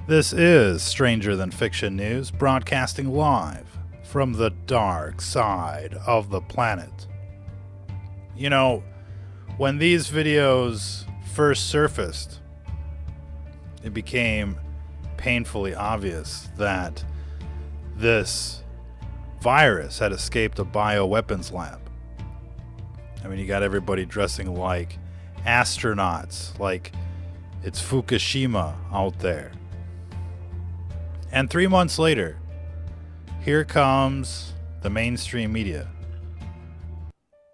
This is Stranger Than Fiction News, broadcasting live from the dark side of the planet. You know, when these videos first surfaced, it became painfully obvious that this virus had escaped a bioweapons lab. I mean, you got everybody dressing like astronauts, like it's Fukushima out there. And 3 months later, here comes the mainstream media.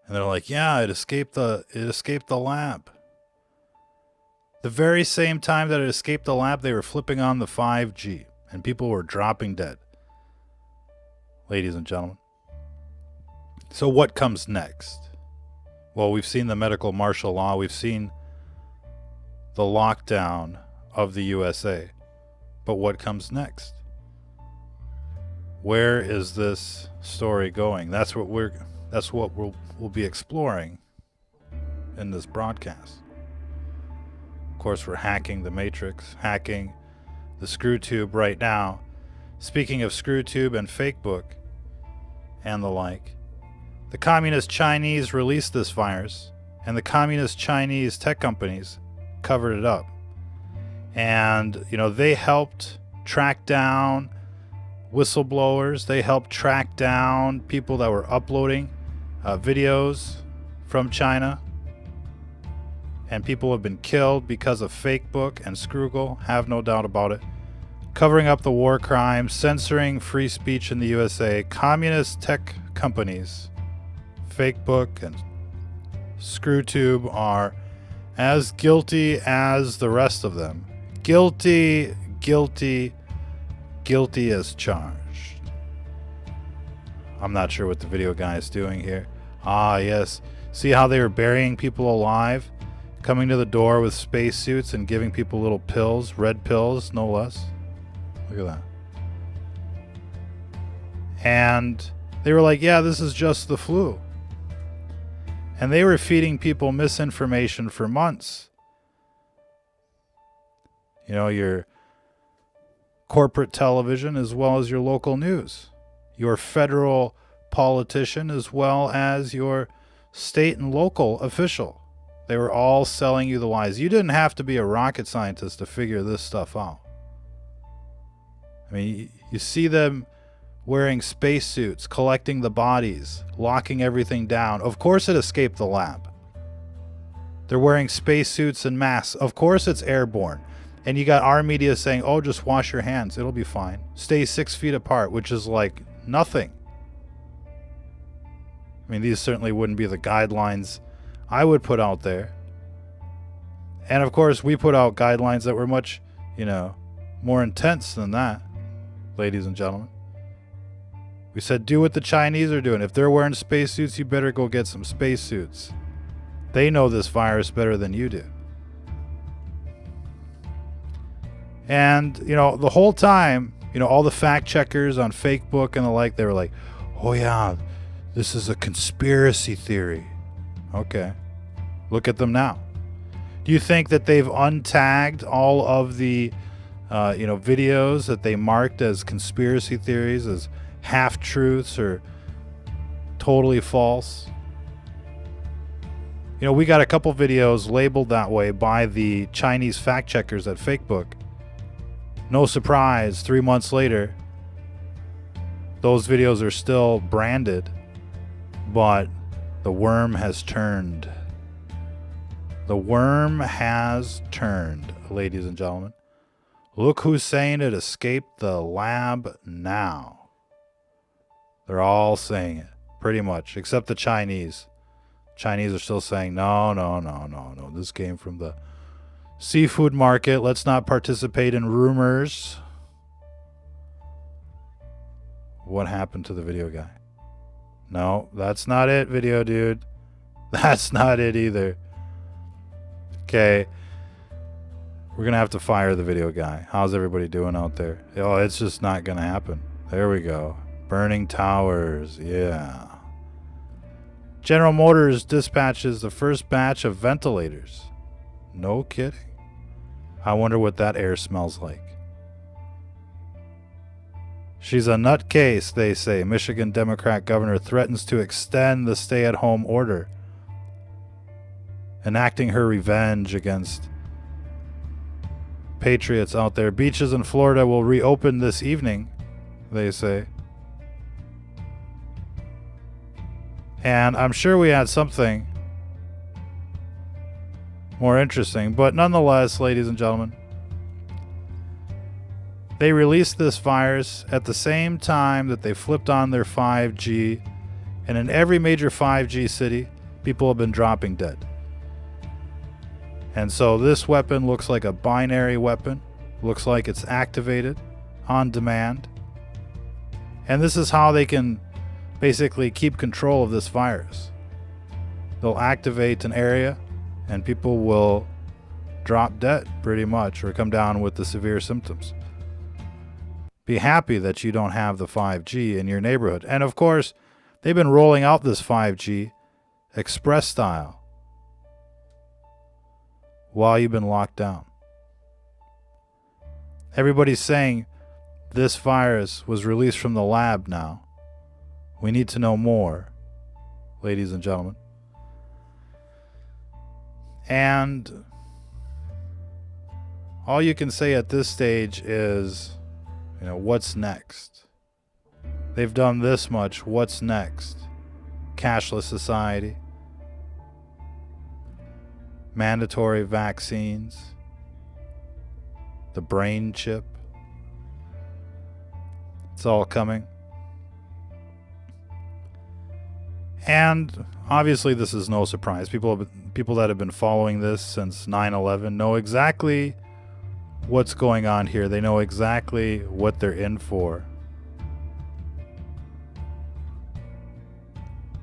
And they're like, yeah, it escaped the lab. The very same time that it escaped the lab, they were flipping on the 5G and people were dropping dead. Ladies and gentlemen. So what comes next? Well, we've seen the medical martial law. We've seen the lockdown of the USA. But what comes next? Where is this story going? That's what we'll be exploring in this broadcast. Of course, we're hacking the Matrix, hacking the screw tube right now. Speaking of screw tube and fake book and the like, the communist Chinese released this virus, and the communist Chinese tech companies covered it up. And, you know, they helped track down whistleblowers. They helped track down people that were uploading videos from China. And people have been killed because of fake book and Scroogle, have no doubt about it. Covering up the war crimes, censoring free speech in the USA. Communist tech companies, fake book and ScrewTube, are as guilty as the rest of them. Guilty as charged. I'm not sure what the video guy is doing here. Ah, yes. See how they were burying people alive? Coming to the door with spacesuits and giving people little pills, red pills, no less. Look at that. And they were like, yeah, this is just the flu. And they were feeding people misinformation for months. You know, your corporate television as well as your local news, your federal politician as well as your state and local official. They were all selling you the lies. You didn't have to be a rocket scientist to figure this stuff out. I mean, you see them wearing spacesuits, collecting the bodies, locking everything down. Of course it escaped the lab. They're wearing spacesuits and masks. Of course it's airborne. And you got our media saying, oh, just wash your hands. It'll be fine. Stay 6 feet apart, which is like nothing. I mean, these certainly wouldn't be the guidelines I would put out there. And of course, we put out guidelines that were much, more intense than that, ladies and gentlemen. We said, do what the Chinese are doing. If they're wearing spacesuits, you better go get some spacesuits. They know this virus better than you do. And, the whole time, all the fact checkers on Facebook and the like, they were like, oh yeah, this is a conspiracy theory. Okay. Look at them now. Do you think that they've untagged all of the, videos that they marked as conspiracy theories, as half-truths or totally false? We got a couple videos labeled that way by the Chinese fact checkers at Facebook. No surprise, 3 months later, those videos are still branded, but the worm has turned. The worm has turned, ladies and gentlemen. Look who's saying it escaped the lab now. They're all saying it, pretty much, except the Chinese. Chinese are still saying, no. This came from the seafood market. Let's not participate in rumors. What happened to the video guy? No, that's not it, video dude. That's not it either. Okay. We're going to have to fire the video guy. How's everybody doing out there? Oh, it's just not going to happen. There we go. Burning towers. Yeah. General Motors dispatches the first batch of ventilators. No kidding. I wonder what that air smells like. She's a nutcase, they say. Michigan Democrat governor threatens to extend the stay-at-home order, enacting her revenge against patriots out there. Beaches in Florida will reopen this evening, they say. And I'm sure we had something more interesting, but nonetheless, ladies and gentlemen, they released this virus at the same time that they flipped on their 5G, and in every major 5G city, people have been dropping dead. And so this weapon looks like a binary weapon, looks like it's activated on demand, and this is how they can basically keep control of this virus. They'll activate an area, and people will drop dead, pretty much, or come down with the severe symptoms. Be happy that you don't have the 5G in your neighborhood. And of course, they've been rolling out this 5G express style while you've been locked down. Everybody's saying this virus was released from the lab now. We need to know more, ladies and gentlemen. And all you can say at this stage is, what's next? They've done this much. What's next? Cashless society. Mandatory vaccines. The brain chip. It's all coming. And obviously this is no surprise. People that have been following this since 9/11 know exactly what's going on here. They know exactly what they're in for.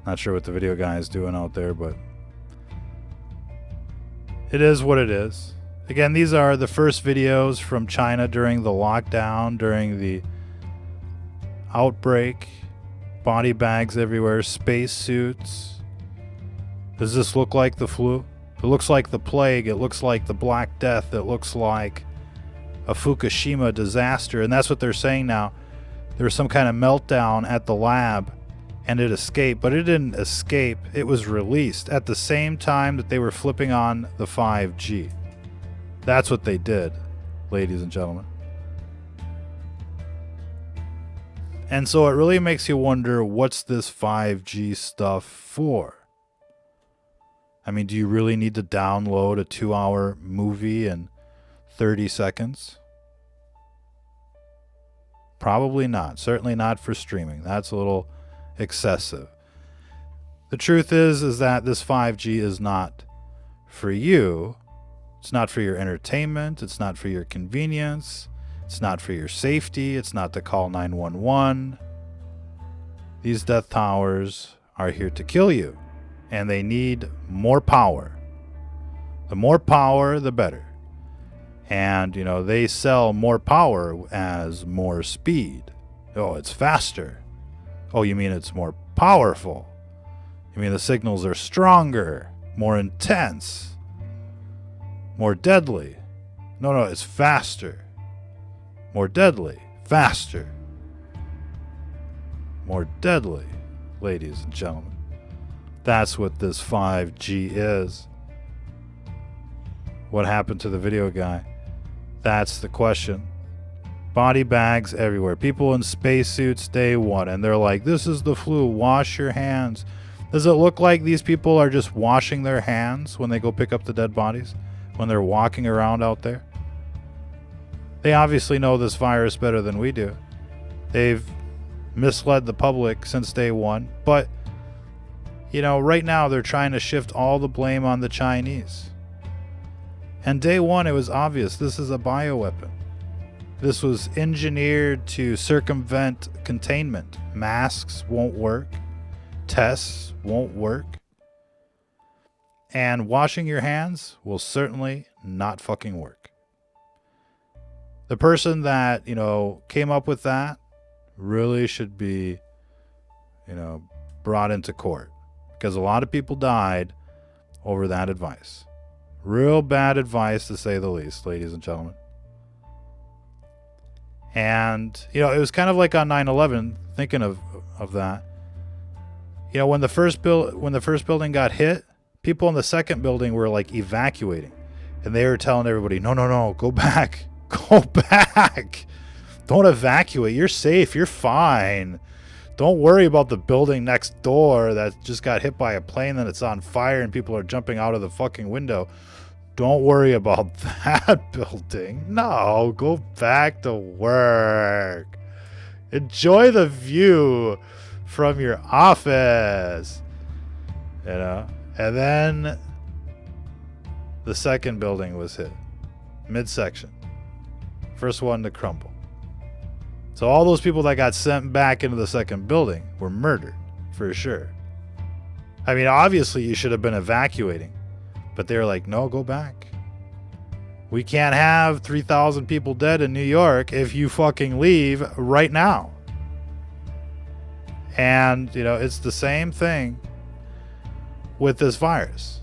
Not sure what the video guy is doing out there, but it is what it is. Again, these are the first videos from China during the lockdown, during the outbreak. Body bags everywhere, space suits. Does this look like the flu? It looks like the plague. It looks like the Black Death. It looks like a Fukushima disaster. And that's what they're saying now. There was some kind of meltdown at the lab and it escaped. But it didn't escape. It was released at the same time that they were flipping on the 5G. That's what they did, ladies and gentlemen. And so it really makes you wonder, what's this 5G stuff for? I mean, do you really need to download a 2-hour movie in 30 seconds? Probably not. Certainly not for streaming. That's a little excessive. The truth is that this 5G is not for you. It's not for your entertainment. It's not for your convenience. It's not for your safety. It's not to call 911. These death towers are here to kill you, and they need more power. The more power, the better. And, they sell more power as more speed. Oh, it's faster. Oh, you mean it's more powerful? You mean the signals are stronger, more intense, more deadly? No, it's faster. More deadly, faster, more deadly, ladies and gentlemen. That's what this 5G is. What happened to the video guy? That's the question. Body bags everywhere. People in spacesuits day one, and they're like, this is the flu, wash your hands. Does it look like these people are just washing their hands when they go pick up the dead bodies? When they're walking around out there? They obviously know this virus better than we do. They've misled the public since day one. But, right now they're trying to shift all the blame on the Chinese. And day one, it was obvious this is a bioweapon. This was engineered to circumvent containment. Masks won't work. Tests won't work. And washing your hands will certainly not fucking work. The person that, came up with that really should be, brought into court. Because a lot of people died over that advice. Real bad advice, to say the least, ladies and gentlemen. And, you know, it was kind of like on 9/11, thinking of that. You know, when the first building got hit, people in the second building were like evacuating. And they were telling everybody, no, go back. Go back. Don't evacuate. You're safe. You're fine. Don't worry about the building next door that just got hit by a plane and it's on fire and people are jumping out of the fucking window. Don't worry about that building. No, go back to work. Enjoy the view from your office. You know? And then the second building was hit. Midsection. First one to crumble. So all those people that got sent back into the second building were murdered, for sure. I mean, obviously you should have been evacuating. But they were like, no, go back. We can't have 3,000 people dead in New York if you fucking leave right now. And, you know, it's the same thing with this virus.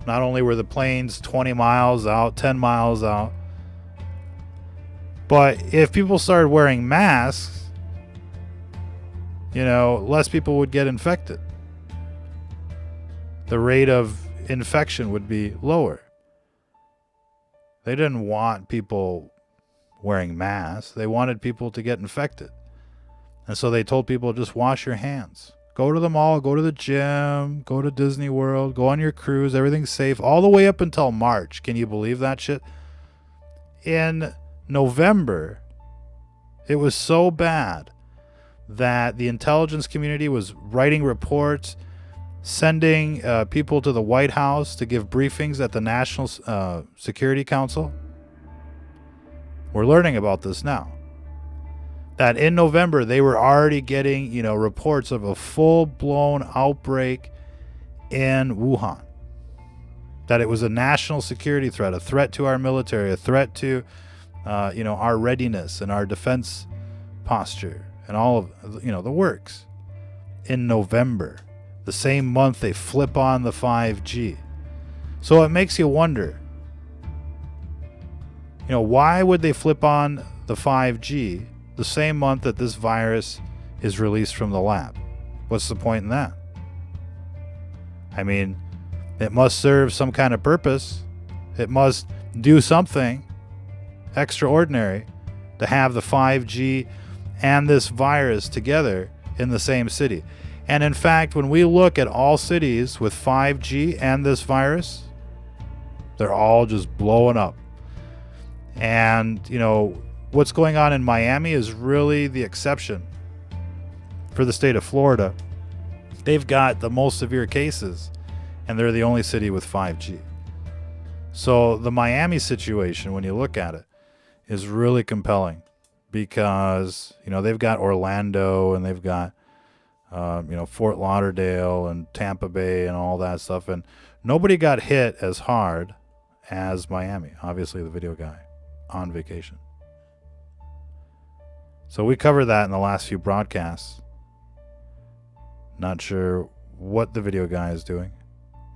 Not only were the planes 20 miles out, 10 miles out, but if people started wearing masks, you know, less people would get infected. The rate of infection would be lower. They didn't want people wearing masks. They wanted people to get infected. And so they told people, just wash your hands. Go to the mall, go to the gym, go to Disney World, go on your cruise. Everything's safe all the way up until March. Can you believe that shit? In November, it was so bad that the intelligence community was writing reports, sending people to the White House to give briefings at the National Security Council. We're learning about this now. That in November, they were already getting, you know, reports of a full-blown outbreak in Wuhan. That it was a national security threat, a threat to our military, a threat to, you know, our readiness and our defense posture and all of, you know, the works. In November, the same month they flip on the 5G. So it makes you wonder, you know, why would they flip on the 5G the same month that this virus is released from the lab? What's the point in that? I mean, it must serve some kind of purpose. It must do something extraordinary to have the 5G and this virus together in the same city. And in fact, when we look at all cities with 5G and this virus, they're all just blowing up. And, you know, what's going on in Miami is really the exception for the state of Florida. They've got the most severe cases, and they're the only city with 5G. So the Miami situation, when you look at it, is really compelling because, you know, they've got Orlando and they've got, you know, Fort Lauderdale and Tampa Bay and all that stuff. And nobody got hit as hard as Miami. Obviously, the video guy on vacation. So we covered that in the last few broadcasts. Not sure what the video guy is doing.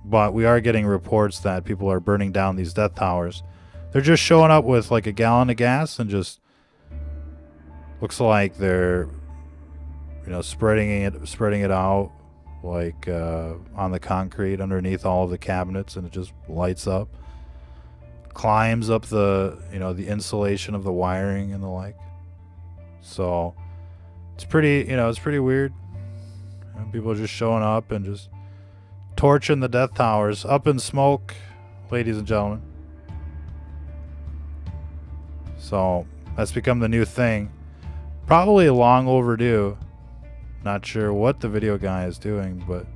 But we are getting reports that people are burning down these death towers. They're just showing up with like a gallon of gas and just looks like they're, you know, spreading it out like on the concrete underneath all of the cabinets, and it just lights up, climbs up the, you know, the insulation of the wiring and the like. So it's pretty, you know, it's pretty weird. And people are just showing up and just torching the death towers, up in smoke, ladies and gentlemen. So that's become the new thing. Probably long overdue. Not sure what the video guy is doing, but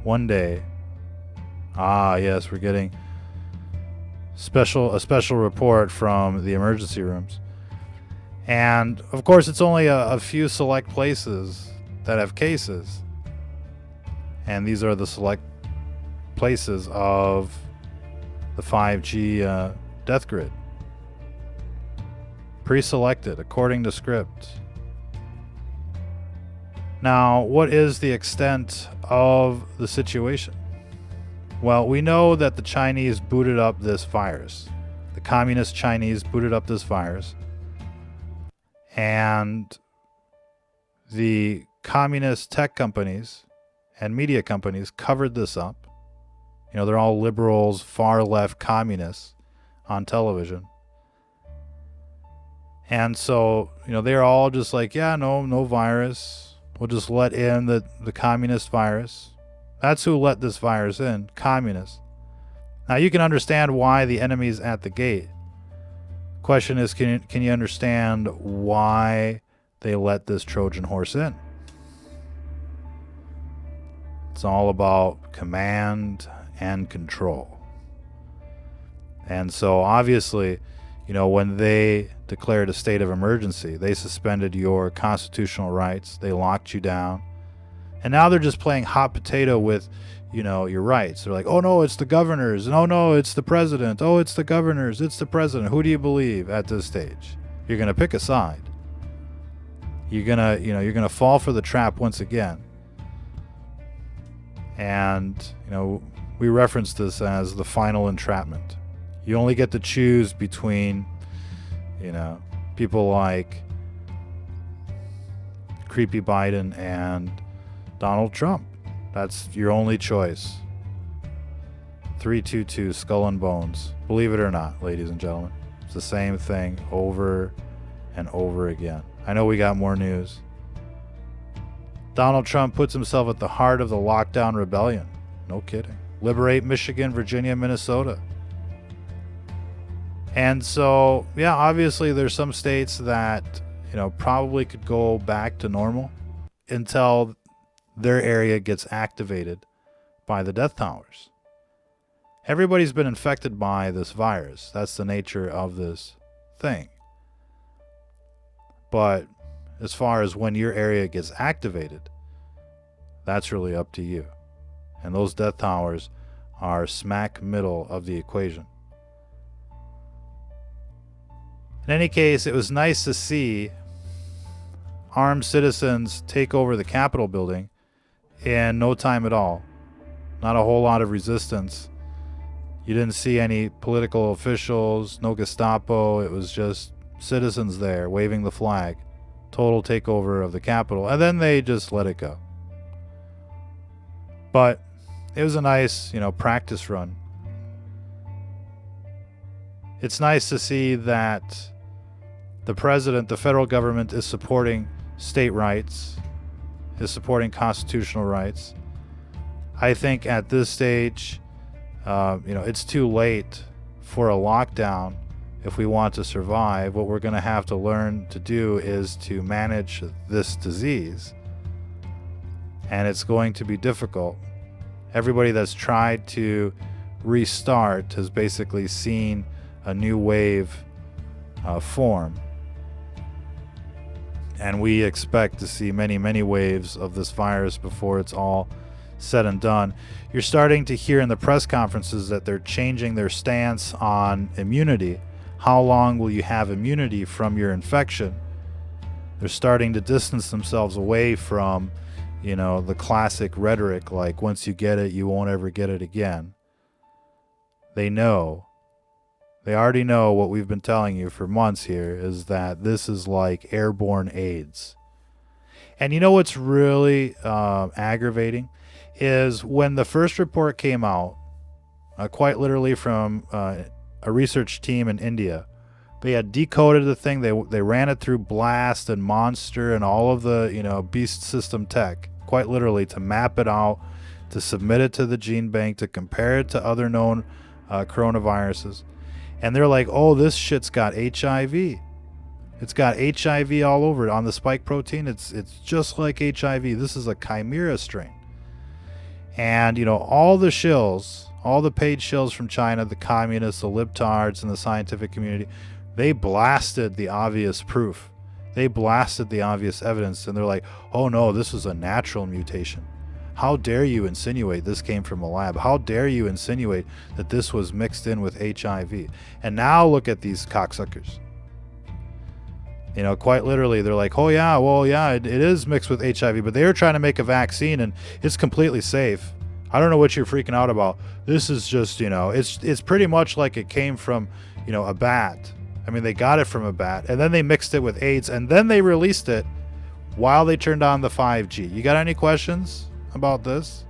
one day. Ah, yes, we're getting a special report from the emergency rooms. And of course, it's only a few select places that have cases. And these are the select places of the 5G death grid. Pre-selected according to script. Now, what is the extent of the situation? Well, we know that the Chinese booted up this virus. The communist Chinese booted up this virus. And the communist tech companies and media companies covered this up. You know, they're all liberals, far left communists on television. And so, you know, they're all just like, yeah, no virus. We'll just let in the communist virus. That's who let this virus in, communists. Now you can understand why the enemy's at the gate. Question is, can you understand why they let this Trojan horse in? It's all about command and control. And so obviously, you know, when they declared a state of emergency, they suspended your constitutional rights, they locked you down, and now they're just playing hot potato with, you know, your rights. They're like, oh no, it's the governors, and oh no, it's the president, oh it's the governors, it's the president. Who do you believe at this stage? You're gonna pick a side. You're gonna fall for the trap once again. And, you know, we reference this as the final entrapment. You only get to choose between, you know, people like creepy Biden and Donald Trump. That's your only choice. 322 Skull and Bones. Believe it or not, ladies and gentlemen, it's the same thing over and over again. I know we got more news. Donald Trump puts himself at the heart of the lockdown rebellion. No kidding. Liberate Michigan, Virginia, Minnesota. And so, yeah, obviously there's some states that, you know, probably could go back to normal until their area gets activated by the death towers. Everybody's been infected by this virus. That's the nature of this thing. But as far as when your area gets activated, that's really up to you. And those death towers are smack middle of the equation. In any case, it was nice to see armed citizens take over the Capitol building in no time at all. Not a whole lot of resistance. You didn't see any political officials, no Gestapo. It was just citizens there waving the flag. Total takeover of the Capitol. And then they just let it go. But it was a nice, you know, practice run. It's nice to see that the president, the federal government, is supporting state rights, is supporting constitutional rights. I think at this stage, you know, it's too late for a lockdown if we want to survive. What we're going to have to learn to do is to manage this disease. And it's going to be difficult. Everybody that's tried to restart has basically seen a new wave form. And we expect to see many, many waves of this virus before it's all said and done. You're starting to hear in the press conferences that they're changing their stance on immunity. How long will you have immunity from your infection? They're starting to distance themselves away from, you know, the classic rhetoric like once you get it, you won't ever get it again. They know. They already know what we've been telling you for months here, is that this is like airborne AIDS. And you know what's really aggravating is when the first report came out, quite literally from a research team in India. They had decoded the thing. They ran it through BLAST and Monster and all of the, you know, beast system tech, quite literally, to map it out, to submit it to the gene bank, to compare it to other known coronaviruses. And they're like, oh, this shit's got HIV. It's got HIV all over it on the spike protein. It's just like HIV. This is a chimera strain. And, you know, all the shills, all the paid shills from China, the communists, the libtards, and the scientific community, they blasted the obvious proof. They blasted the obvious evidence. And they're like, oh no, this is a natural mutation. How dare you insinuate this came from a lab? How dare you insinuate that this was mixed in with HIV? And now look at these cocksuckers. You know, quite literally, they're like, oh yeah, well, yeah, it is mixed with HIV, but they were trying to make a vaccine and it's completely safe. I don't know what you're freaking out about. This is just, you know, it's pretty much like it came from, you know, a bat. I mean, they got it from a bat, and then they mixed it with AIDS, and then they released it while they turned on the 5G. You got any questions about this?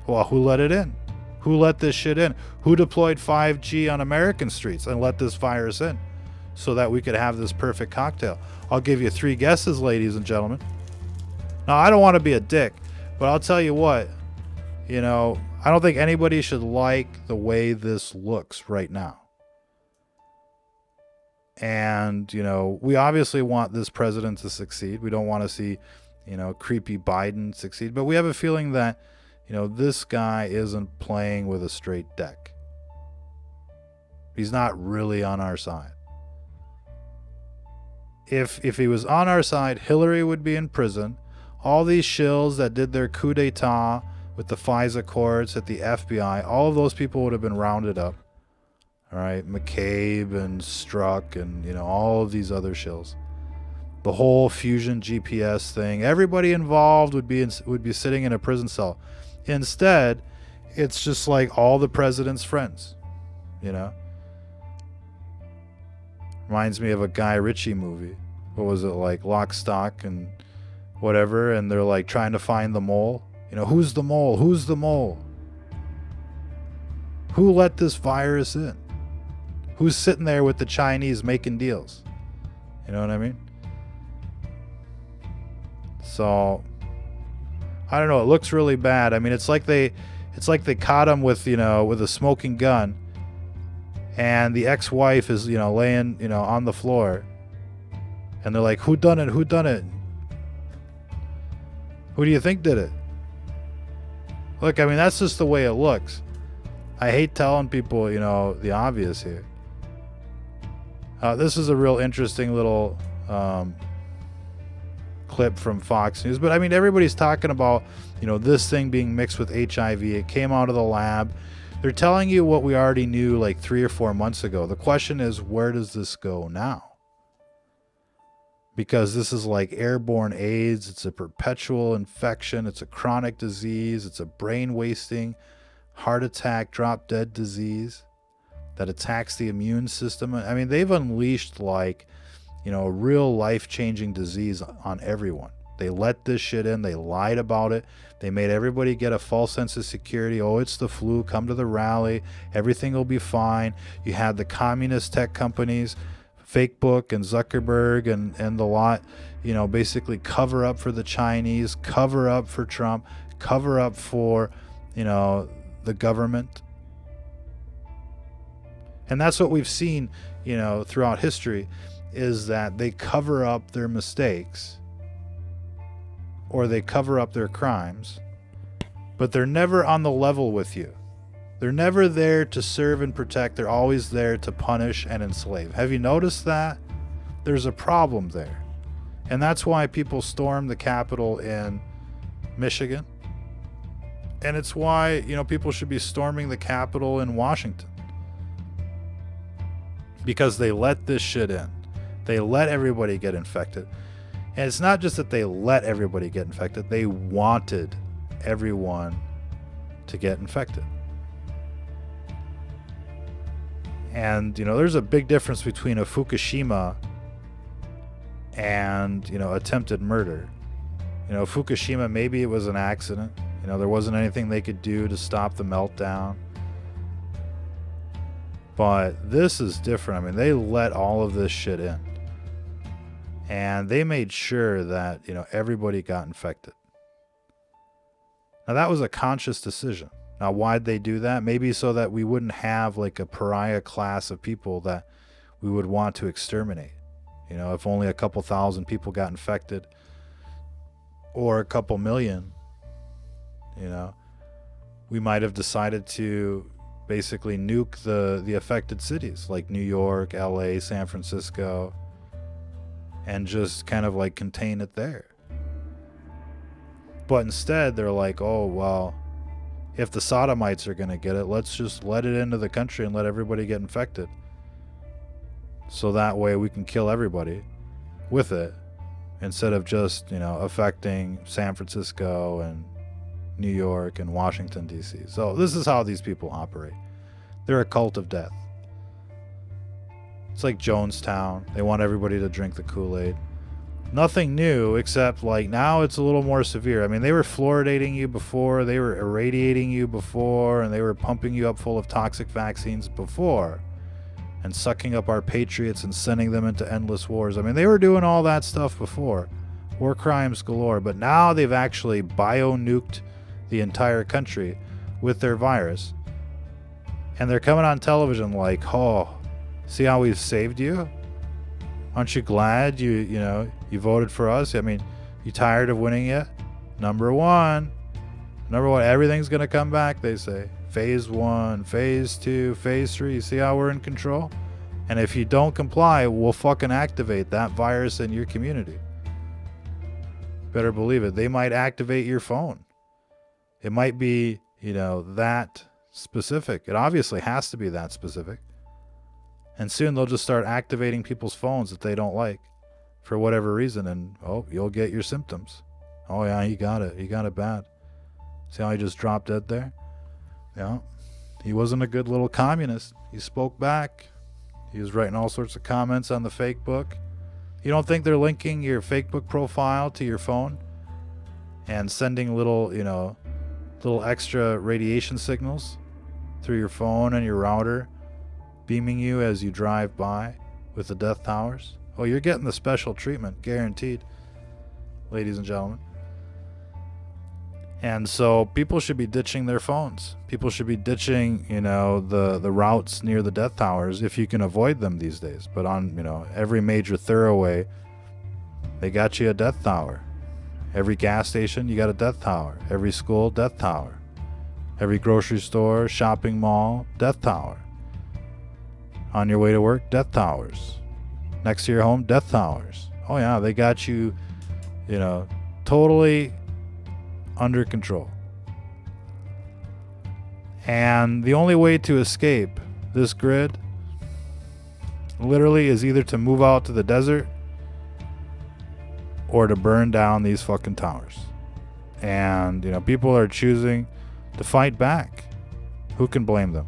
Well, who let it in? Who let this shit in? Who deployed 5G on American streets and let this virus in so that we could have this perfect cocktail? I'll give you 3 guesses, ladies and gentlemen. Now, I don't want to be a dick, but I'll tell you what, you know, I don't think anybody should like the way this looks right now. And, you know, we obviously want this president to succeed. We don't want to see, you know, creepy Biden succeed. But we have a feeling that, you know, this guy isn't playing with a straight deck. He's not really on our side. If he was on our side, Hillary would be in prison. All these shills that did their coup d'etat with the FISA courts at the FBI, all of those people would have been rounded up. All right, McCabe and Strzok and, you know, all of these other shills. The whole fusion GPS thing, everybody involved would be sitting in a prison cell. Instead, it's just like all the president's friends, you know. Reminds me of a Guy Ritchie movie. What was it, like Lock, Stock, and whatever? And they're like trying to find the mole. You know, who's the mole? Who's the mole? Who let this virus in? Who's sitting there with the Chinese making deals? You know what I mean? So, I don't know. It looks really bad. I mean, it's like they caught him with, you know, with a smoking gun, and the ex-wife is, you know, laying, you know, on the floor, and they're like, "Who done it? Who done it? Who do you think did it?" Look, I mean, that's just the way it looks. I hate telling people, you know, the obvious here. This is a real interesting little clip from Fox News. But I mean, everybody's talking about, you know, this thing being mixed with HIV. It came out of the lab. They're telling you what we already knew like 3 or 4 months ago. The question is, where does this go now? Because this is like airborne AIDS. It's a perpetual infection. It's a chronic disease. It's a brain wasting, heart attack, drop dead disease that attacks the immune system. I mean, they've unleashed like, you know, a real life-changing disease on everyone. They let this shit in. They lied about it. They made everybody get a false sense of security. Oh, it's the flu. Come to the rally. Everything will be fine. You had the communist tech companies, Facebook and Zuckerberg and the lot, you know, basically cover up for the Chinese, cover up for Trump, cover up for, you know, the government. And that's what we've seen, you know, throughout history, is that they cover up their mistakes or they cover up their crimes, but they're never on the level with you. They're never there to serve and protect. They're always there to punish and enslave. Have you noticed that? There's a problem there. And that's why people stormed the Capitol in Michigan. And it's why, you know, people should be storming the Capitol in Washington. Because they let this shit in. They let everybody get infected. And it's not just that they let everybody get infected. They wanted everyone to get infected. And, you know, there's a big difference between a Fukushima and, you know, attempted murder. You know, Fukushima, maybe it was an accident. You know, there wasn't anything they could do to stop the meltdown. But this is different. I mean, they let all of this shit in. And they made sure that, you know, everybody got infected. Now, that was a conscious decision. Now, why'd they do that? Maybe so that we wouldn't have like a pariah class of people that we would want to exterminate. You know, if only a couple thousand people got infected or a couple million, you know, we might have decided to basically nuke the affected cities like New York, LA, San Francisco, and just kind of like contain it there. But instead, they're like, oh, well, if the sodomites are going to get it, let's just let it into the country and let everybody get infected. So that way we can kill everybody with it instead of just, you know, affecting San Francisco and New York and Washington, D.C. So this is how these people operate. They're a cult of death. It's like Jonestown. They want everybody to drink the Kool-Aid. Nothing new, except like now it's a little more severe. I mean, they were fluoridating you before, they were irradiating you before, and they were pumping you up full of toxic vaccines before, and sucking up our patriots and sending them into endless wars. I mean, they were doing all that stuff before. War crimes galore. But now they've actually bio-nuked the entire country with their virus. And they're coming on television like, oh, see how we've saved you? Aren't you glad you voted for us? I mean, you tired of winning yet? Number one, everything's going to come back, they say. Phase 1, Phase 2, Phase 3. See how we're in control? And if you don't comply, we'll fucking activate that virus in your community. Better believe it. They might activate your phone. It might be, that specific. It obviously has to be that specific. And soon they'll just start activating people's phones that they don't like for whatever reason. And, you'll get your symptoms. Oh, yeah, he got it. He got it bad. See how he just dropped dead there? Yeah. He wasn't a good little communist. He spoke back. He was writing all sorts of comments on the fake book. You don't think they're linking your fake book profile to your phone and sending little extra radiation signals through your phone and your router, beaming you as you drive by with the death towers? Oh, you're getting the special treatment, guaranteed, ladies and gentlemen. And so people should be ditching their phones. People should be ditching, the routes near the death towers if you can avoid them these days. But on, every major thoroughway, they got you a death tower. Every gas station, you got a death tower. Every school, death tower. Every grocery store, shopping mall, death tower. On your way to work, death towers. Next to your home, death towers. Oh yeah, they got you, totally under control. And the only way to escape this grid literally is either to move out to the desert or to burn down these fucking towers. And, people are choosing to fight back. Who can blame them?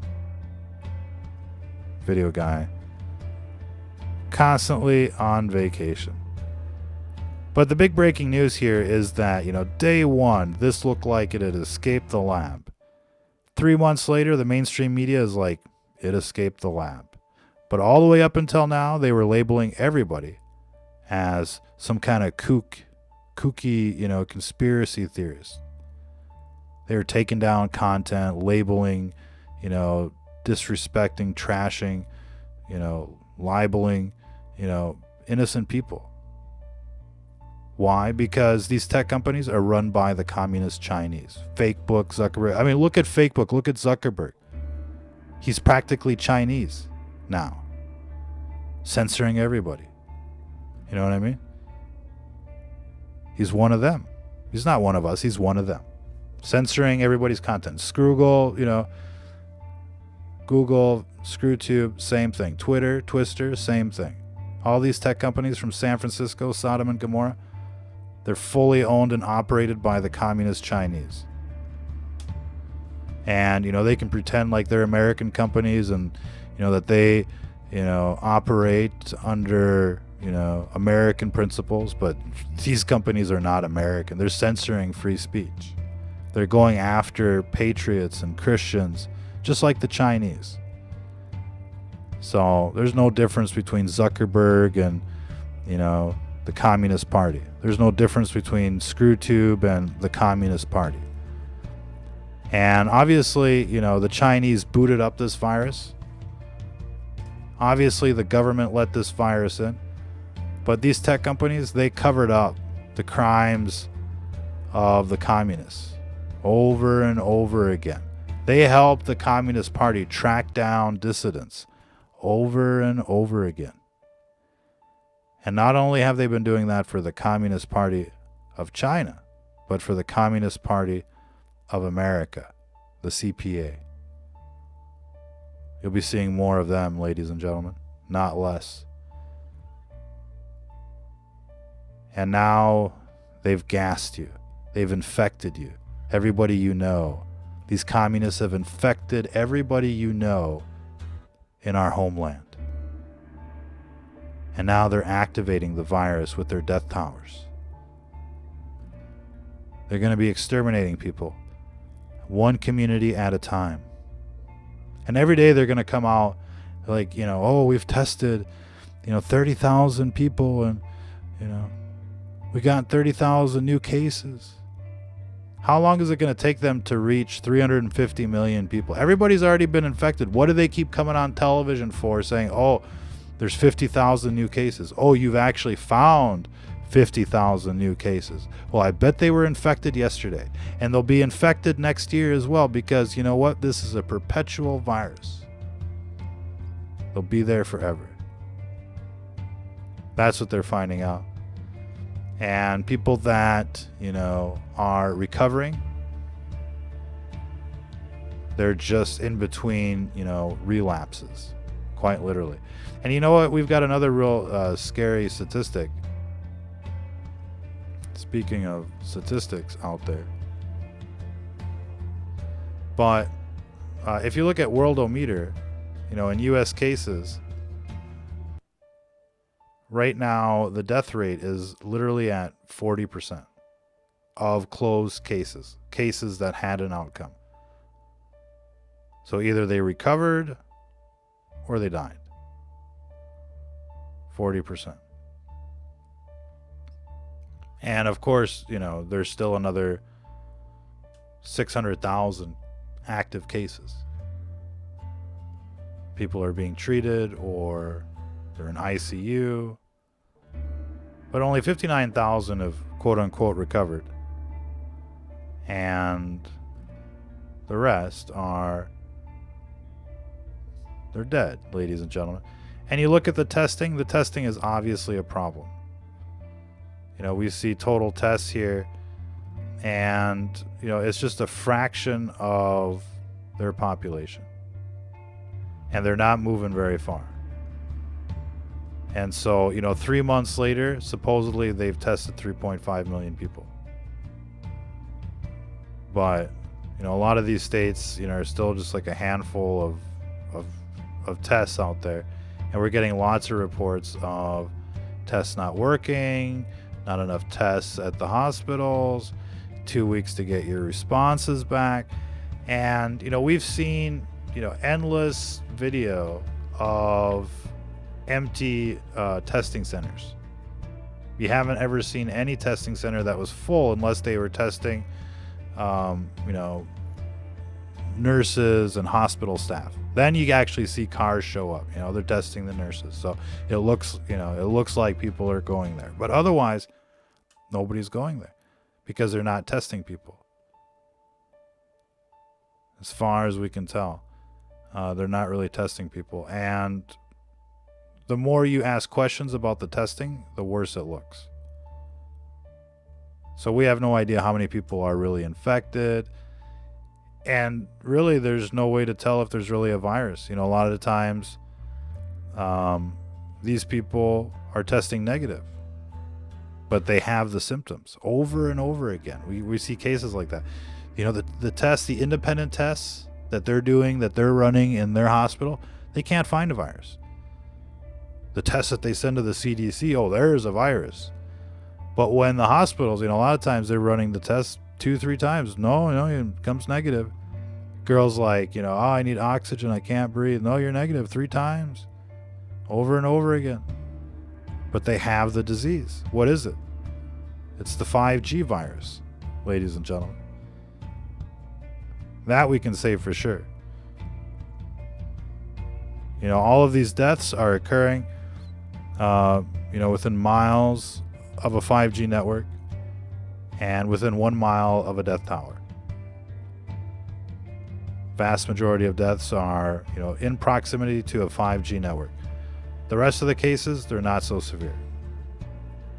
Video guy. Constantly on vacation. But the big breaking news here is that, day one, this looked like it had escaped the lab. 3 months later, the mainstream media is like, it escaped the lab. But all the way up until now, they were labeling everybody as some kind of kooky, conspiracy theorist. They were taking down content, labeling, disrespecting, trashing, libeling, innocent people. Why? Because these tech companies are run by the communist Chinese. Facebook, Zuckerberg. I mean, look at Facebook. Look at Zuckerberg. He's practically Chinese now. Censoring everybody. You know what I mean? He's one of them. He's not one of us. He's one of them. Censoring everybody's content. Scroogle, Google, ScrewTube, same thing. Twitter, Twister, same thing. All these tech companies from San Francisco, Sodom and Gomorrah, they're fully owned and operated by the communist Chinese. And, they can pretend like they're American companies and, that they, operate under, American principles. But these companies are not American. They're censoring free speech. They're going after patriots and Christians, just like the Chinese. So there's no difference between Zuckerberg and, the Communist Party. There's no difference between ScrewTube and the Communist Party. And obviously, the Chinese booted up this virus. Obviously, the government let this virus in. But these tech companies, they covered up the crimes of the communists over and over again. They helped the Communist Party track down dissidents over and over again. And not only have they been doing that for the Communist Party of China, but for the Communist Party of America, the CPA. You'll be seeing more of them, ladies and gentlemen, not less. And now they've gassed you. They've infected you. Everybody you know. These communists have infected everybody you know in our homeland. And now they're activating the virus with their death towers. They're going to be exterminating people, one community at a time. And every day they're going to come out like, oh, we've tested, 30,000 people and, we got 30,000 new cases. How long is it going to take them to reach 350 million people? Everybody's already been infected. What do they keep coming on television for, saying, oh, there's 50,000 new cases. Oh, you've actually found 50,000 new cases. Well, I bet they were infected yesterday. And they'll be infected next year as well, because you know what? This is a perpetual virus. They'll be there forever. That's what they're finding out. And people that, are recovering, they're just in between, relapses, quite literally. And you know what? We've got another real scary statistic. Speaking of statistics out there. But if you look at Worldometer, in U.S. cases, right now the death rate is literally at 40% of closed cases that had an outcome. So either they recovered or they died. 40%. And of course, there's still another 600,000 active cases. People are being treated or they're in ICU. But only 59,000 have quote unquote recovered. And the rest they're dead, ladies and gentlemen. And you look at the testing is obviously a problem. We see total tests here, and it's just a fraction of their population. And they're not moving very far. And so, 3 months later, supposedly they've tested 3.5 million people. But, a lot of these states, are still just like a handful of tests out there. And we're getting lots of reports of tests not working, not enough tests at the hospitals, 2 weeks to get your responses back. And, we've seen, endless video of empty testing centers. We haven't ever seen any testing center that was full unless they were testing, nurses and hospital staff. Then you actually see cars show up. They're testing the nurses. So it looks like people are going there. But otherwise, nobody's going there because they're not testing people. As far as we can tell, they're not really testing people. And the more you ask questions about the testing, the worse it looks. So we have no idea how many people are really infected. And really, there's no way to tell if there's really a virus. A lot of the times, these people are testing negative, but they have the symptoms over and over again. We see cases like that. The tests, the independent tests that they're doing, that they're running in their hospital, they can't find a virus. The tests that they send to the CDC, oh, there's a virus. But when the hospitals, a lot of times they're running the test 2-3 times. No, it comes negative. Girls like, oh, I need oxygen, I can't breathe. No, you're negative 3 times. Over and over again. But they have the disease. What is it? It's the 5G virus, ladies and gentlemen. That we can say for sure. All of these deaths are occurring, within miles of a 5G network and within 1 mile of a death tower. Vast majority of deaths are, in proximity to a 5G network. The rest of the cases, they're not so severe.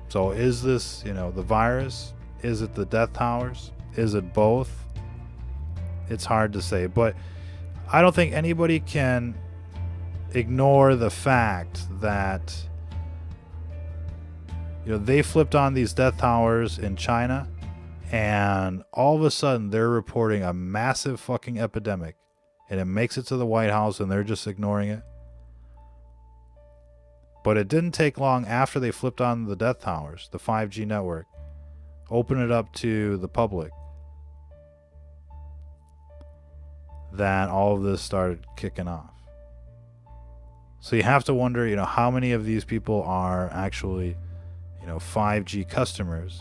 So is this, the virus? Is it the death towers? Is it both? It's hard to say, but I don't think anybody can ignore the fact that they flipped on these death towers in China, and all of a sudden they're reporting a massive fucking epidemic, and it makes it to the White House and they're just ignoring it. But it didn't take long after they flipped on the death towers, the 5G network, open it up to the public, that all of this started kicking off. So you have to wonder, how many of these people are actually, 5G customers,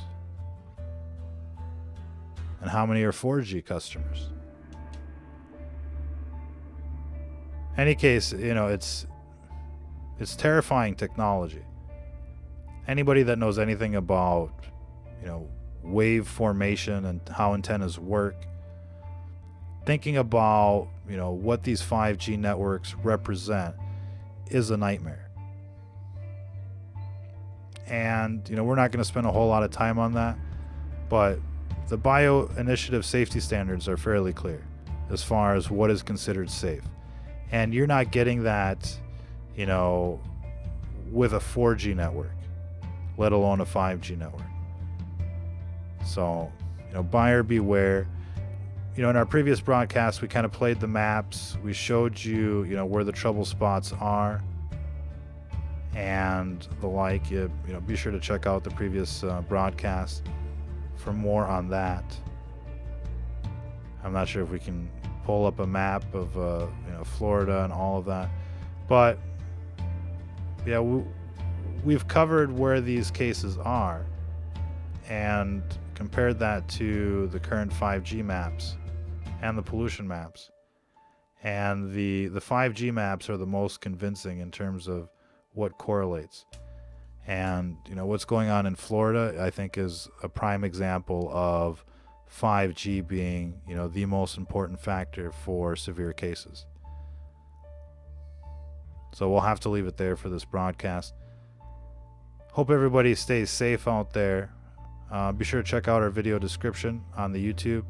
and how many are 4G customers. Any case, it's terrifying technology. Anybody that knows anything about, wave formation and how antennas work, thinking about, what these 5G networks represent is a nightmare. And, we're not going to spend a whole lot of time on that, but the bio-initiative safety standards are fairly clear as far as what is considered safe. And you're not getting that, with a 4G network, let alone a 5G network. So, buyer beware. In our previous broadcast, we kind of played the maps. We showed you, where the trouble spots are and the like. Be sure to check out the previous broadcast for more on that. I'm not sure if we can pull up a map of, Florida and all of that. But, yeah, we've covered where these cases are and compared that to the current 5G maps and the pollution maps. And the 5G maps are the most convincing in terms of what correlates. And, what's going on in Florida, I think, is a prime example of 5G being, the most important factor for severe cases. So we'll have to leave it there for this broadcast. Hope everybody stays safe out there. Be sure to check out our video description on the YouTube.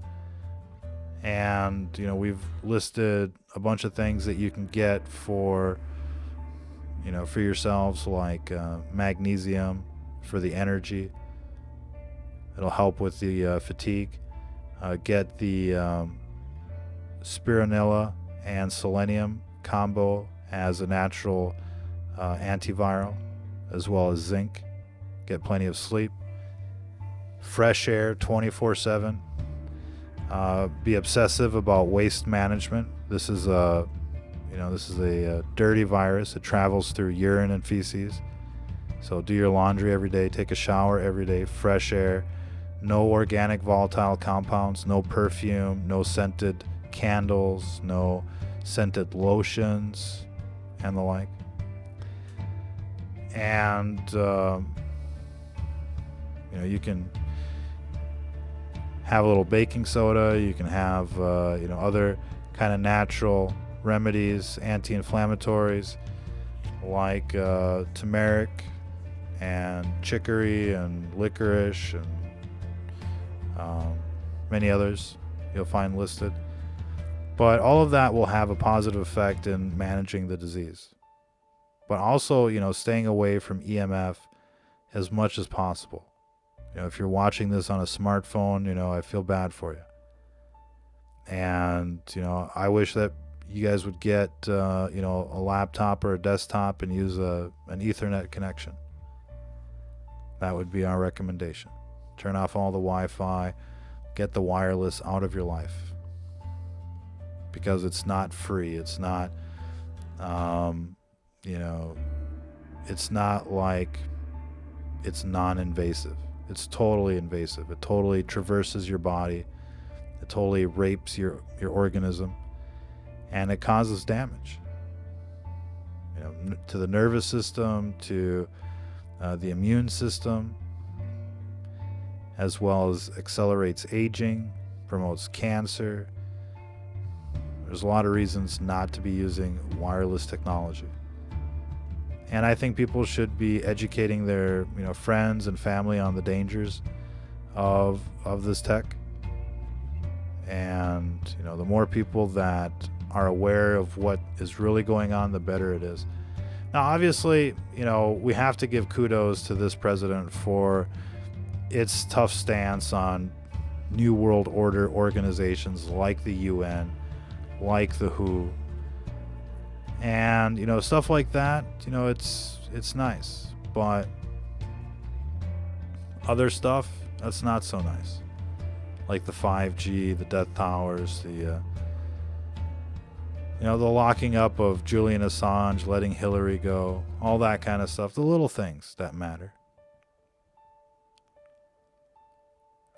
And, we've listed a bunch of things that you can get for, for yourselves, like magnesium for the energy. It'll help with the fatigue. Get the Spirulina and Selenium combo as a natural antiviral, as well as zinc. Get plenty of sleep. Fresh air 24/7. Be obsessive about waste management. This is a dirty virus. It travels through urine and feces. So do your laundry every day. Take a shower every day. Fresh air. No organic volatile compounds. No perfume. No scented candles. No scented lotions, and the like. And you can have a little baking soda. You can have other kind of natural remedies, anti-inflammatories, like turmeric and chicory and licorice and many others you'll find listed. But all of that will have a positive effect in managing the disease. But also, staying away from EMF as much as possible. If you're watching this on a smartphone, I feel bad for you. And, I wish that you guys would get, a laptop or a desktop and use an Ethernet connection. That would be our recommendation. Turn off all the Wi-Fi. Get the wireless out of your life. Because it's not free. It's not, it's not like it's non-invasive. It's totally invasive. It totally traverses your body. It totally rapes your organism. And it causes damage. To the nervous system, to the immune system, as well as accelerates aging, promotes cancer. There's a lot of reasons not to be using wireless technology. And I think people should be educating their, friends and family on the dangers of this tech. And, the more people that are aware of what is really going on, the better it is. Now, obviously, we have to give kudos to this president for its tough stance on New World Order organizations like the UN, like the WHO, And, you know, stuff like that, you know, it's nice. But other stuff, that's not so nice. Like the 5G, the death towers, the, you know, the locking up of Julian Assange, letting Hillary go, all that kind of stuff. The little things that matter.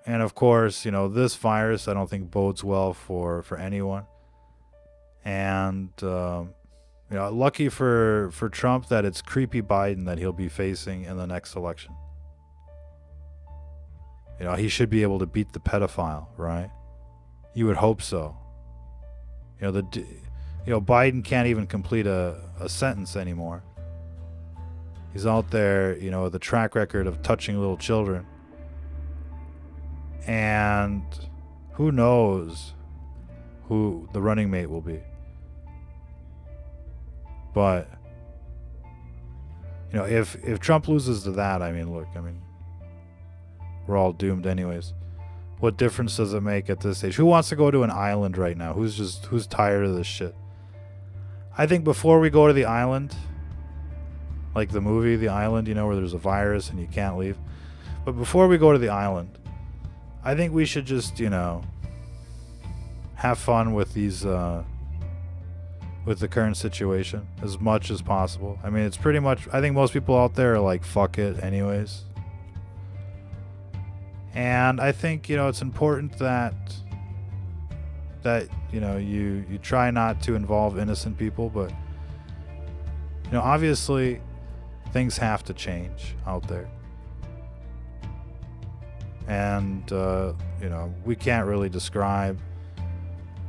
And of course, you know, this virus I don't think bodes well for anyone. And, you know, lucky for Trump that it's creepy Biden that he'll be facing in the next election. You know, he should be able to beat the pedophile, right? You would hope so. You know, Biden can't even complete a sentence anymore. He's out there, you know, with a track record of touching little children. And who knows who the running mate will be. But, you know, if Trump loses to that, I mean, look, I mean, we're all doomed anyways. What difference does it make at this stage? Who wants to go to an island right now? Who's tired of this shit? I think before we go to the island, like the movie The Island, you know, where there's a virus and you can't leave. But before we go to the island, I think we should just, you know, have fun with these, with the current situation as much as possible. I mean, it's pretty much, I think most people out there are like, fuck it anyways. And I think, you know, it's important that you know, you try not to involve innocent people, but, you know, obviously things have to change out there. And, you know, we can't really describe,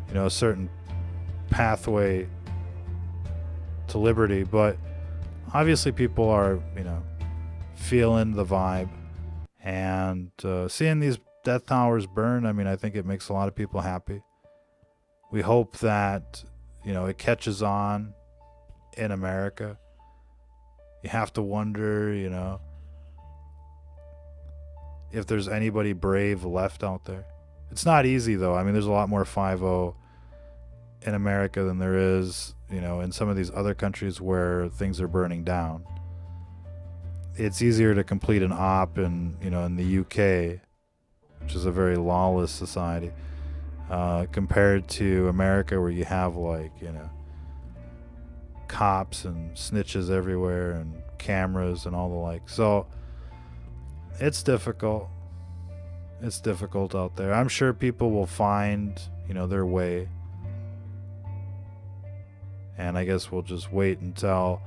you know, a certain pathway to liberty, but obviously people are, you know, feeling the vibe. And seeing these death towers burn, I mean, I think it makes a lot of people happy. We hope that, you know, it catches on in America. You have to wonder, you know, if there's anybody brave left out there. It's not easy, though. I mean, there's a lot more 5-0 in America than there is, you know, in some of these other countries where things are burning down. It's easier to complete an op in, you know, in the UK, which is a very lawless society, compared to America, where you have, like, you know, cops and snitches everywhere and cameras and all the like. So it's difficult. It's difficult out there. I'm sure people will find, you know, their way. And I guess we'll just wait until,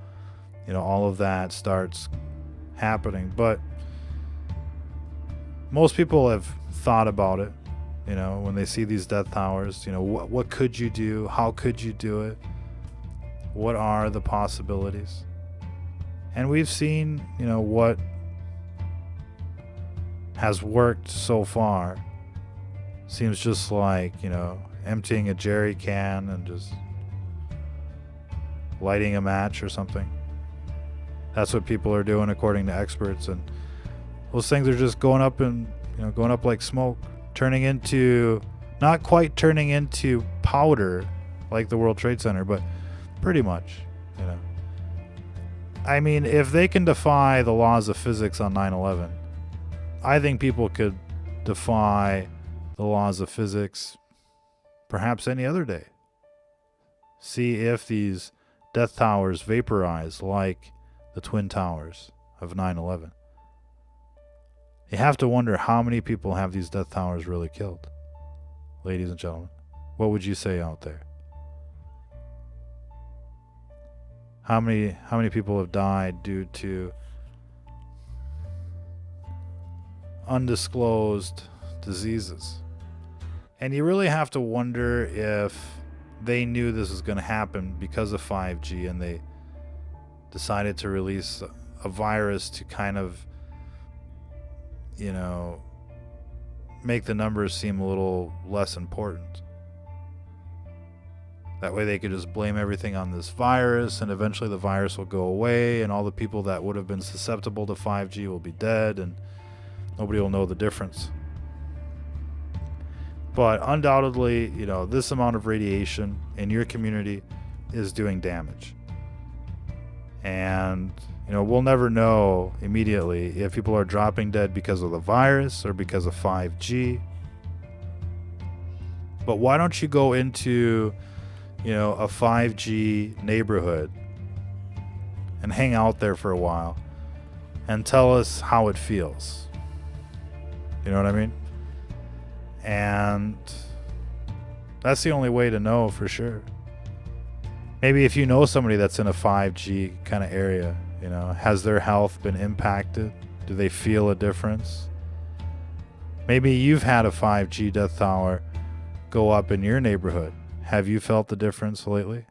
you know, all of that starts happening. But most people have thought about it, you know, when they see these death towers. You know, what could you do? How could you do it? What are the possibilities? And we've seen, you know, what has worked so far. Seems just like, you know, emptying a jerry can and just lighting a match or something. That's what people are doing according to experts, and those things are just going up and, you know, going up like smoke, turning into, not quite turning into powder like the World Trade Center, but pretty much, you know. I mean, if they can defy the laws of physics on 9/11, I think people could defy the laws of physics perhaps any other day. See if these death towers vaporize like the Twin Towers of 9/11. You have to wonder how many people have these death towers really killed. Ladies and gentlemen, what would you say out there? How many people have died due to undisclosed diseases? And you really have to wonder if they knew this was going to happen because of 5G, and they decided to release a virus to kind of, you know, make the numbers seem a little less important. That way they could just blame everything on this virus, and eventually the virus will go away, and all the people that would have been susceptible to 5G will be dead, and nobody will know the difference. But undoubtedly, you know, this amount of radiation in your community is doing damage. And, we'll never know immediately if people are dropping dead because of the virus or because of 5G. But why don't you go into, a 5G neighborhood and hang out there for a while and tell us how it feels? You know what I mean? And that's the only way to know for sure. Maybe if you know somebody that's in a 5G kind of area, has their health been impacted? Do they feel a difference? Maybe you've had a 5G death tower go up in your neighborhood. Have you felt the difference lately?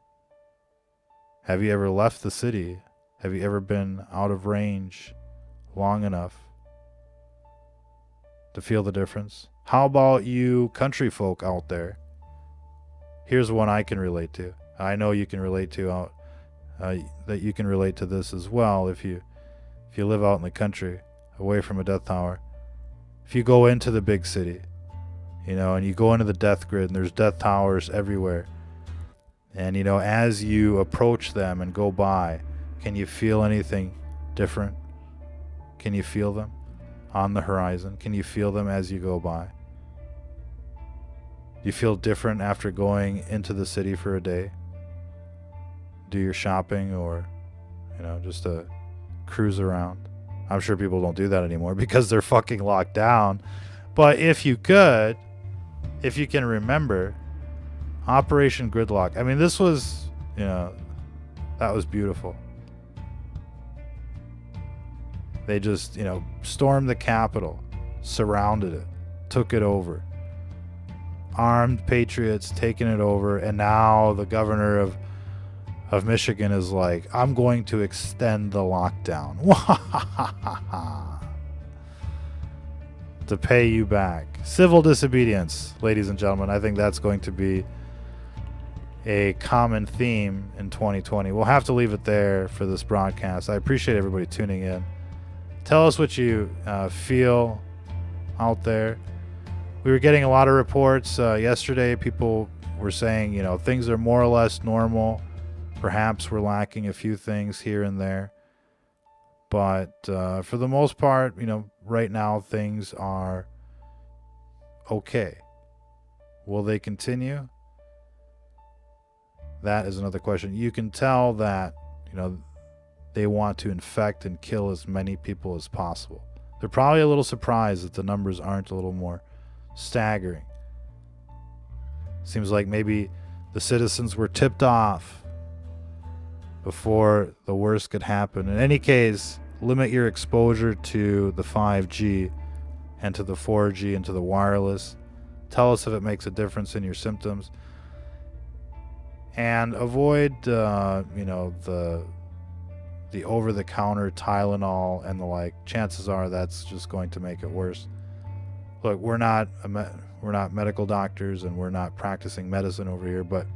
Have you ever left the city? Have you ever been out of range long enough to feel the difference? How about you country folk out there? Here's one I can relate to. I know you can relate to that you can relate to this as well if you live out in the country away from a death tower. If you go into the big city, and you go into the death grid and there's death towers everywhere, and as you approach them and go by, can you feel anything different? Can you feel them on the horizon? Can you feel them as you go by? Do you feel different after going into the city for a day? Do your shopping or, just a cruise around? I'm sure people don't do that anymore because they're fucking locked down. But if you can remember, Operation Gridlock. I mean, this was, that was beautiful. They just, stormed the Capitol, surrounded it, took it over. Armed patriots taking it over, and now the governor of Michigan is like, I'm going to extend the lockdown to pay you back. Civil disobedience, ladies and gentlemen. I think that's going to be a common theme in 2020. We'll have to leave it there for this broadcast. I appreciate everybody tuning in. Tell us what you feel out there. We were getting a lot of reports yesterday. People were saying, things are more or less normal. Perhaps we're lacking a few things here and there. But for the most part, right now things are okay. Will they continue? That is another question. You can tell that, they want to infect and kill as many people as possible. They're probably a little surprised that the numbers aren't a little more staggering. Seems like maybe the citizens were tipped off before the worst could happen. In any case, limit your exposure to the 5G and to the 4G and to the wireless. Tell us if it makes a difference in your symptoms. And avoid, the over-the-counter Tylenol and the like. Chances are that's just going to make it worse. Look, we're not medical doctors and we're not practicing medicine over here, but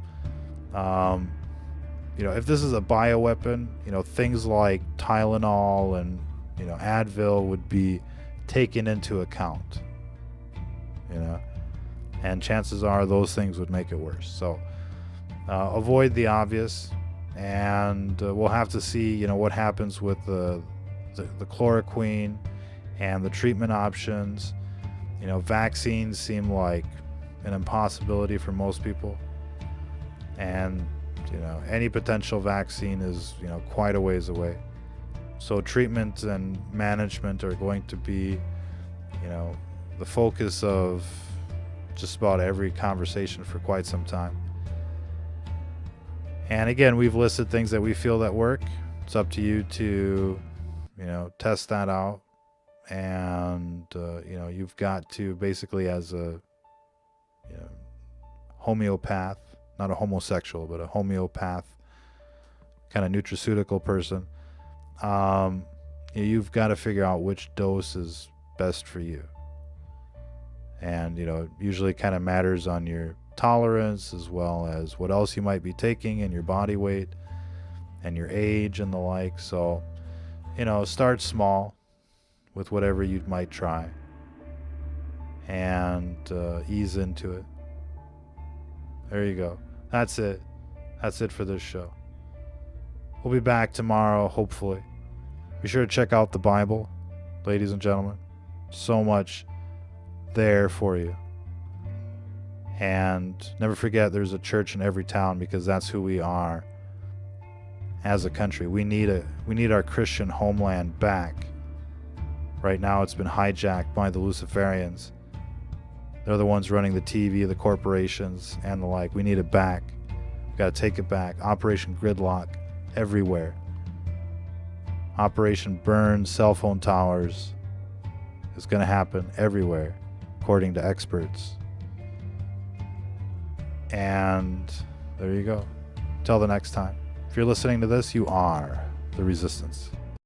if this is a bioweapon, things like Tylenol and Advil would be taken into account. And chances are those things would make it worse. So avoid the obvious, and we'll have to see what happens with the chloroquine and the treatment options. Vaccines seem like an impossibility for most people, and any potential vaccine is quite a ways away. So treatment and management are going to be the focus of just about every conversation for quite some time. And again, we've listed things that we feel that work. It's up to you to test that out. And you've got to basically, as a homeopath, not a homosexual, but a homeopath kind of nutraceutical person, you've got to figure out which dose is best for you. And it usually kind of matters on your tolerance, as well as what else you might be taking, and your body weight and your age and the like. So start small with whatever you might try, and ease into it. There you go. That's it for this show. We'll be back tomorrow, hopefully. Be sure to check out the Bible, ladies and gentlemen. So much there for you. And never forget there's a church in every town, because that's who we are as a country. We need our Christian homeland back. Right now it's been hijacked by the Luciferians. They're the ones running the TV, the corporations, and the like. We need it back. We've got to take it back. Operation Gridlock everywhere. Operation Burn Cell Phone Towers is going to happen everywhere, according to experts. And there you go. Till the next time. If you're listening to this, you are the Resistance.